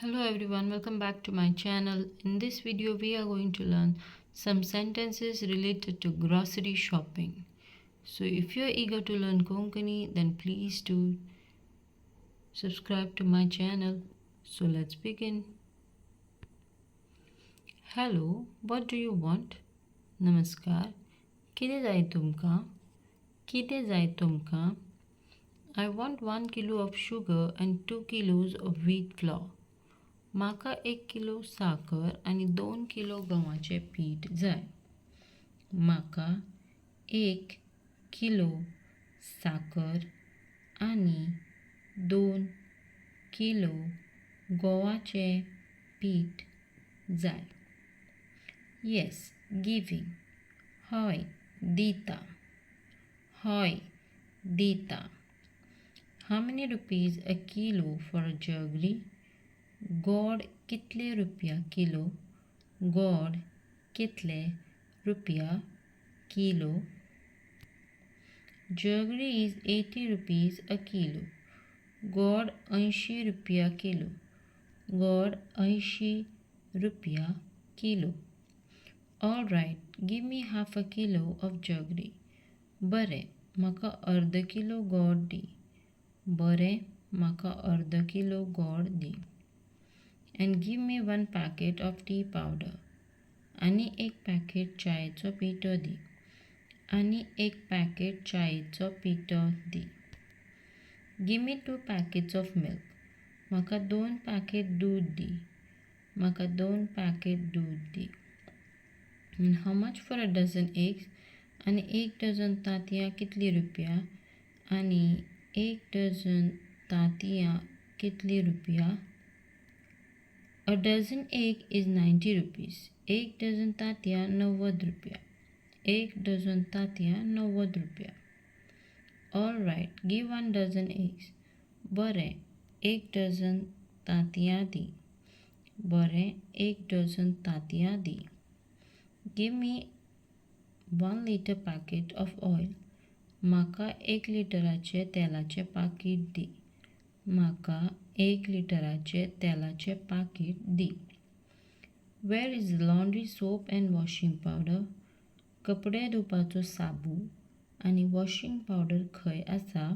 Hello everyone, welcome back to my channel. In this video we are going to learn some sentences related to grocery shopping. So if you're eager to learn Konkani, then please do subscribe to my channel. So let's begin. Hello, what do you want? Namaskar. कितें जाय तुमकां? कितें जाय तुमकां? I want 1 kilo of sugar and 2 kilos of wheat flour. म्हाका 1 kilo साकर आणि 2 kilo गव्हाचें पीठ जाय. म्हाका 1 किलो साकर आणि 2 किलो गव्हाचें पीठ जाय. Yes, giving. हय, दिता. हय, दिता. How many rupees a kilo for a jaggery? गोड कितले रुपया किलो? गोड कितले रुपया kilo? Jaggery is 80 rupees a kilo. गोड 80 रुपया किलो. गोड 80 रुपया kilo. Alright, give me half a kilo of jaggery. बरें, म्हाका अर्द किलो गोड दी. बरें, म्हाका अर्द किलो गोड दी. And give me 1 packet of tea powder. आणि 1 पॅकेट चायेचो पिठो दी. आणि 1 पॅकेट चायेचो पिठो दी. Give me 2 packets of milk. म्हाका 2 पॅकेट दूध दी. म्हाका 2 पॅकेट दूध दी. And how much for a dozen eggs? आणि 1 डझन तांतयां कितली रुपया? आणि 1 डझन तांतयां कितली रुपया? A dozen egg is 90 rupees. 1 dozen तांतयां 90 रुपया. 1 डझन तांतयां 90 रुपया. Alright, give 1 dozen eggs. बरें, 1 डझन तांतयां दी. बरें, 1 डझन तांतयां दी. Give me 1 liter packet of oil. म्हाका 1 लिटराचे तेलाचे पाकीट दी. म्हाका 1 लिटराचे तेलाचे पाकीट दी. Where is the laundry soap and washing powder? कपडे धुवपाचो साबू आणि वॉशिंग पावडर खंय आसा?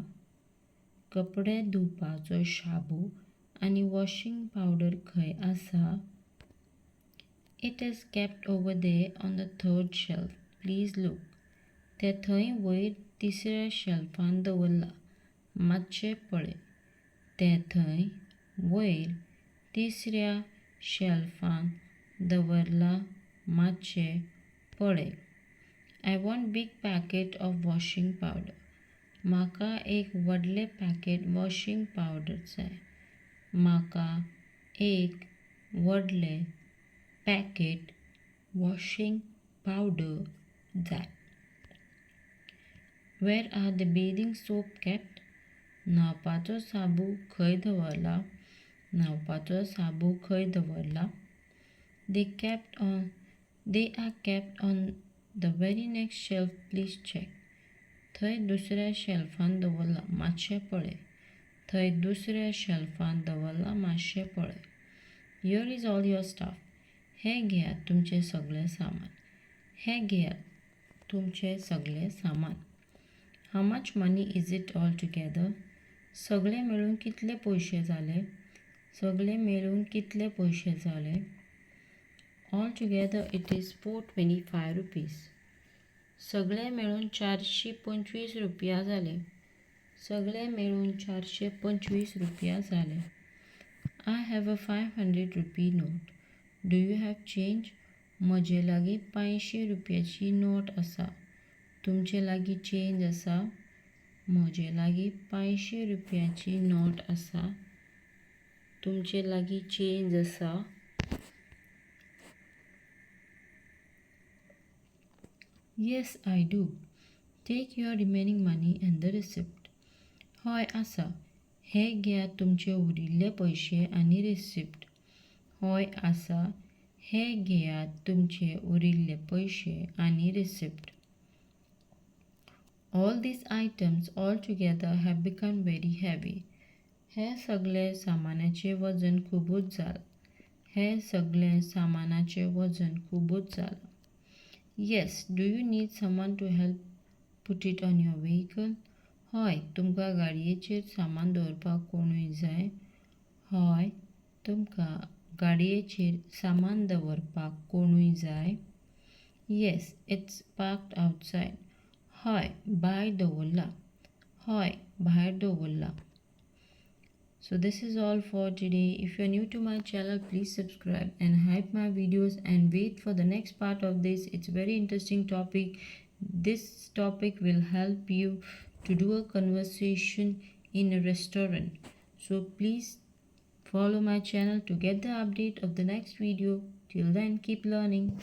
कपडे धुवपाचो शाबू आणि वॉशिंग पावडर खंय आसा? It is kept over there on the 3rd shelf. Please look. ते थंय वयर 3ऱ्या शेल्फान दवरला. मातशें पळय. ते थंय वयर 3ऱ्या शेल्फान दवरला. मातशें पळय. I want big packet of washing powder. म्हाका एक व्हडलें पॅकेट वॉशिंग पावडर जाय. म्हाका एक व्हडलें पॅकेट वॉशिंग पावडर जाय. Where are the bathing soap kept? न्हावपाचो साबू खंय दवरला? न्हावपाचो साबू खंय दवरला? They are kept on the very next shelf. Please check. थंय दुसऱ्या शेल्फान दवरला. मातशें पळय. थंय दुसऱ्या शेल्फान दवरला. मातशें पळय. Here is all your stuff. हें घेयात तुमचें सगळें सामान. हें घेयात तुमचें सगळें सामान. How much money is it all together? सगळे मेळून कितले पयशे जाले? सगळे मेळून कितले पयशे जाले? All together it is 425 rupees. सगळे मेळून 425 रुपया जाले. सगळे मेळून 425 रुपया जाले. I have a 500 rupee note. Do you have change? म्हजे लागीं 500 रुपयाची नोट आसा. तुमचे लागीं चेंज आसा? म्हजे लागीं 500 रुपयाची नोट आसा. तुमचे लागीं चेंज आसा? Yes, I do. Take your remaining money and the receipt. हय आसा. हे घेयात तुमचे उरिल्ले पयशे आनी रिसिप्ट. हय आसा. हे घेयात तुमचे उरिल्ले पयशे आनी receipt. All these items all together have become very heavy. हे सगळे सामानाचे वजन खूबच जाल. हे सगळे सामानाचे वजन खूबच जाल. Yes, do you need someone to help put it on your vehicle? हय, तुमकां गाडयेचेर सामान दवरपाक कोणूय जाय? हय, तुमकां गाडयेचेर सामान दवरपाक कोणूय जाय? Yes, it's parked outside. हय, भायर दवरला. हय, भायर दवरला. So this is all for today. If you're new to my channel, please subscribe and hype my videos and wait for the next part of this. It's a very interesting topic. This topic will help you to do a conversation in a restaurant. So please follow my channel to get the update of the next video. Till then, keep learning.